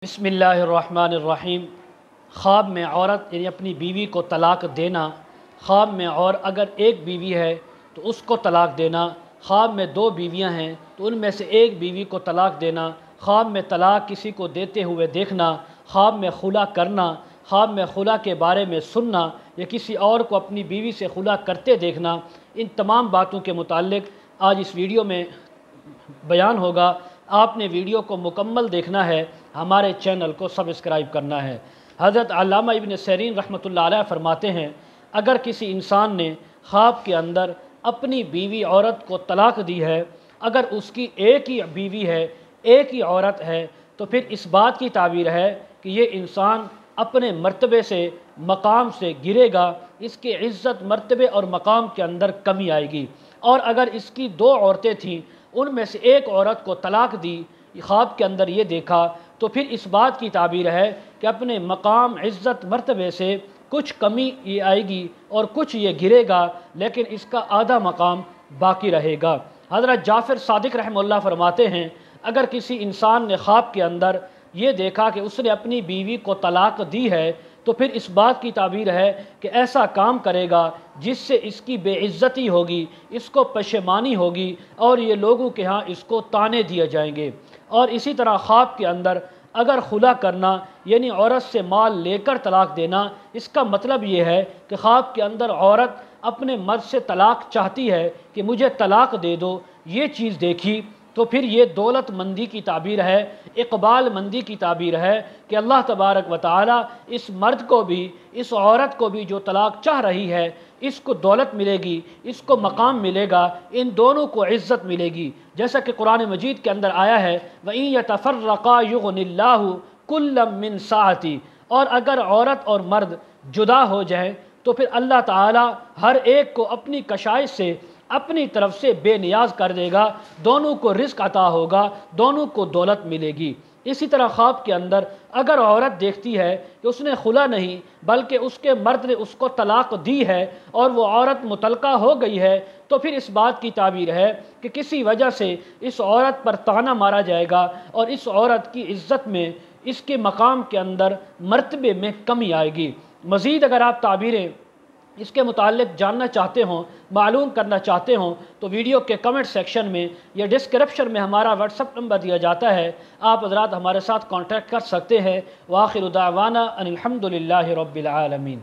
बिस्मिल्लाहिर्रहमानिर्रहीम। ख्वाब में औरत यानी अपनी बीवी को तलाक देना। ख्वाब में और अगर एक बीवी है तो उसको तलाक देना। ख्वाब में दो बीवियां हैं तो उनमें से एक बीवी को तलाक देना। ख्वाब में तलाक किसी को देते हुए देखना। ख्वाब में खुला करना। ख्वाब में खुला के बारे में सुनना या किसी और को अपनी बीवी से खुला करते देखना। इन तमाम बातों के मुताल्लिक़ आज इस वीडियो में बयान होगा। आपने वीडियो को मुकम्मल देखना है, हमारे चैनल को सब्सक्राइब करना है। हज़रत अल्लामा इब्न सीरीन रहमतुल्लाह अलैह फरमाते हैं, अगर किसी इंसान ने ख्वाब के अंदर अपनी बीवी औरत को तलाक दी है, अगर उसकी एक ही बीवी है, एक ही औरत है, तो फिर इस बात की ताबीर है कि ये इंसान अपने मर्तबे से, मकाम से गिरेगा, इसके इज़्ज़त मर्तबे और मकाम के अंदर कमी आएगी। और अगर इसकी दो औरतें थीं, उनमें से एक औरत को तलाक दी, ख्वाब के अंदर ये देखा, तो फिर इस बात की ताबीर है कि अपने मकाम, इज़्ज़त, मर्तबे से कुछ कमी ये आएगी और कुछ ये गिरेगा, लेकिन इसका आधा मकाम बाकी रहेगा। हज़रत जाफ़र सादिक रहमतुल्लाह फरमाते हैं, अगर किसी इंसान ने ख्वाब के अंदर ये देखा कि उसने अपनी बीवी को तलाक दी है, तो फिर इस बात की ताबीर है कि ऐसा काम करेगा जिससे इसकी बेइज्जती होगी, इसको पशेमानी होगी और ये लोगों के यहाँ इसको ताने दिए जाएंगे। और इसी तरह ख्वाब के अंदर अगर खुला करना यानी औरत से माल लेकर तलाक देना, इसका मतलब ये है कि ख्वाब के अंदर औरत अपने मर्द से तलाक चाहती है कि मुझे तलाक दे दो, ये चीज़ देखी, तो फिर ये दौलत मंदी की ताबीर है, इकबाल मंदी की ताबीर है कि अल्लाह तबारक व तआला इस मर्द को भी, इस औरत को भी जो तलाक चाह रही है, इसको दौलत मिलेगी, इसको मकाम मिलेगा, इन दोनों को इज़्ज़त मिलेगी। जैसा कि कुरान मजीद के अंदर आया है, वइन यतफर्रक़ा युग़निल्लाहु कुल्लम मिन साअती, और अगर औरत और मर्द जुदा हो जाए तो फिर अल्लाह ताला हर एक को अपनी कशाइश से, अपनी तरफ से बेनियाज कर देगा, दोनों को रिज़्क़ अता होगा, दोनों को दौलत मिलेगी। इसी तरह ख्वाब के अंदर अगर औरत देखती है कि उसने खुला नहीं बल्कि उसके मर्द ने उसको तलाक दी है और वो औरत मुतलका हो गई है, तो फिर इस बात की ताबीर है कि किसी वजह से इस औरत पर ताना मारा जाएगा और इस औरत की इज़्ज़त में, इसके मकाम के अंदर, मर्तबे में कमी आएगी। मज़ीद अगर आप ताबीरें इसके मुताल्लिक़ जानना चाहते हों, मालूम करना चाहते हों, तो वीडियो के कमेंट सेक्शन में या डिस्क्रिप्शन में हमारा व्हाट्सअप नंबर दिया जाता है, आप हज़रात हमारे साथ कांटेक्ट कर सकते हैं। व आखिरु दावाना अनिल हम्दुलिल्लाहि रब्बिल आलमीन।